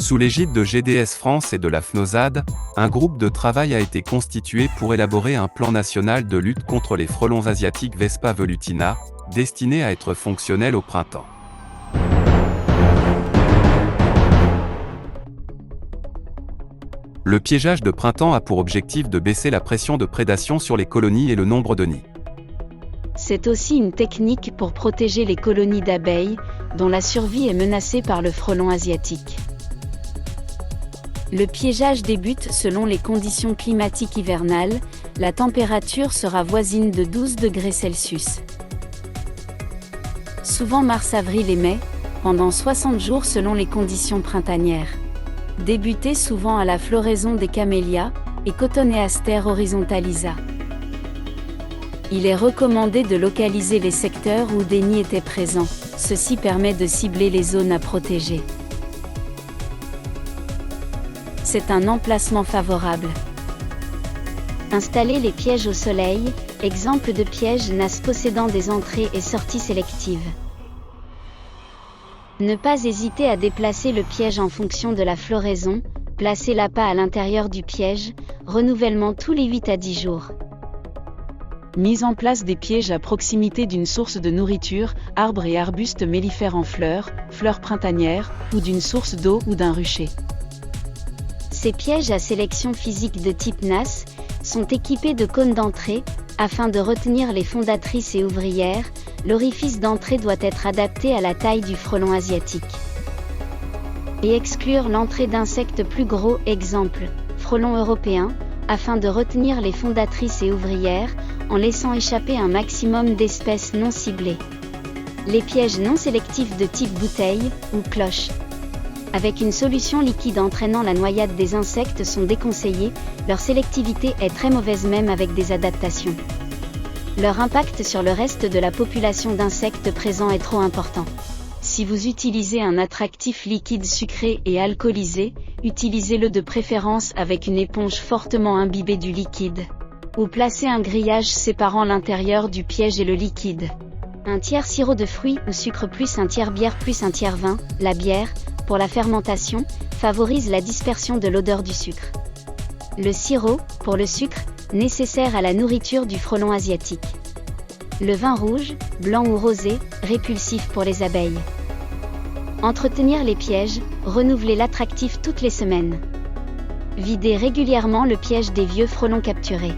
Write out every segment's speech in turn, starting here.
Sous l'égide de GDS France et de la FNOSAD, un groupe de travail a été constitué pour élaborer un plan national de lutte contre les frelons asiatiques Vespa velutina, destiné à être fonctionnel au printemps. Le piégeage de printemps a pour objectif de baisser la pression de prédation sur les colonies et le nombre de nids. C'est aussi une technique pour protéger les colonies d'abeilles, dont la survie est menacée par le frelon asiatique. Le piégeage débute selon les conditions climatiques hivernales, la température sera voisine de 12 degrés Celsius. Souvent mars, avril et mai, pendant 60 jours selon les conditions printanières. Débuter souvent à la floraison des camélias et Cotoneaster horizontalisa. Il est recommandé de localiser les secteurs où des nids étaient présents, ceci permet de cibler les zones à protéger. C'est un emplacement favorable. Installer les pièges au soleil, exemple de pièges NAS possédant des entrées et sorties sélectives. Ne pas hésiter à déplacer le piège en fonction de la floraison, placer l'appât à l'intérieur du piège, renouvellement tous les 8 à 10 jours. Mise en place des pièges à proximité d'une source de nourriture, arbres et arbustes mellifères en fleurs, fleurs printanières, ou d'une source d'eau ou d'un rucher. Ces pièges à sélection physique de type NAS sont équipés de cônes d'entrée, afin de retenir les fondatrices et ouvrières. L'orifice d'entrée doit être adapté à la taille du frelon asiatique. Et exclure l'entrée d'insectes plus gros, exemple, frelon européen, afin de retenir les fondatrices et ouvrières, en laissant échapper un maximum d'espèces non ciblées. Les pièges non sélectifs de type bouteille, ou cloche, avec une solution liquide entraînant la noyade des insectes sont déconseillés, leur sélectivité est très mauvaise même avec des adaptations. Leur impact sur le reste de la population d'insectes présents est trop important. Si vous utilisez un attractif liquide sucré et alcoolisé, utilisez-le de préférence avec une éponge fortement imbibée du liquide. Ou placez un grillage séparant l'intérieur du piège et le liquide. Un tiers sirop de fruits ou sucre plus un tiers bière plus un tiers vin, la bière, pour la fermentation, favorise la dispersion de l'odeur du sucre. Le sirop, pour le sucre, nécessaire à la nourriture du frelon asiatique. Le vin rouge, blanc ou rosé, répulsif pour les abeilles. Entretenir les pièges, renouveler l'attractif toutes les semaines. Vider régulièrement le piège des vieux frelons capturés.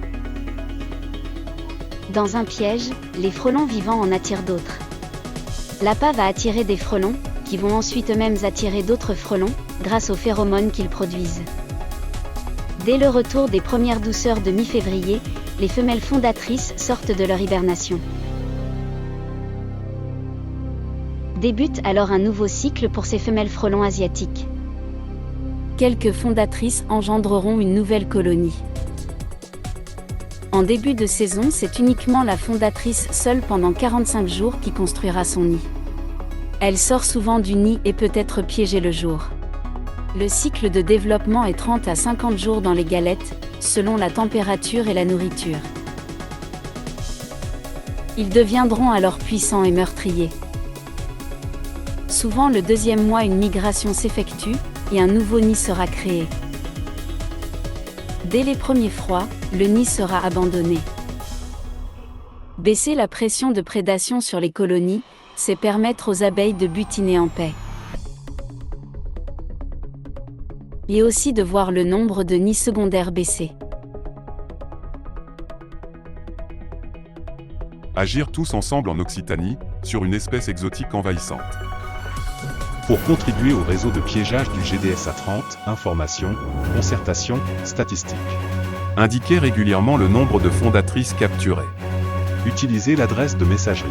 Dans un piège, les frelons vivants en attirent d'autres. L'appât va attirer des frelons, qui vont ensuite eux-mêmes attirer d'autres frelons, grâce aux phéromones qu'ils produisent. Dès le retour des premières douceurs de mi-février, les femelles fondatrices sortent de leur hibernation. Débute alors un nouveau cycle pour ces femelles frelons asiatiques. Quelques fondatrices engendreront une nouvelle colonie. En début de saison, c'est uniquement la fondatrice seule pendant 45 jours qui construira son nid. Elle sort souvent du nid et peut être piégée le jour. Le cycle de développement est 30 à 50 jours dans les galettes, selon la température et la nourriture. Ils deviendront alors puissants et meurtriers. Souvent le deuxième mois une migration s'effectue, et un nouveau nid sera créé. Dès les premiers froids, le nid sera abandonné. Baisser la pression de prédation sur les colonies, c'est permettre aux abeilles de butiner en paix. Et aussi de voir le nombre de nids secondaires baisser. Agir tous ensemble en Occitanie, sur une espèce exotique envahissante. Pour contribuer au réseau de piégeage du GDSA 30, informations, concertations, statistiques. Indiquez régulièrement le nombre de fondatrices capturées. Utilisez l'adresse de messagerie.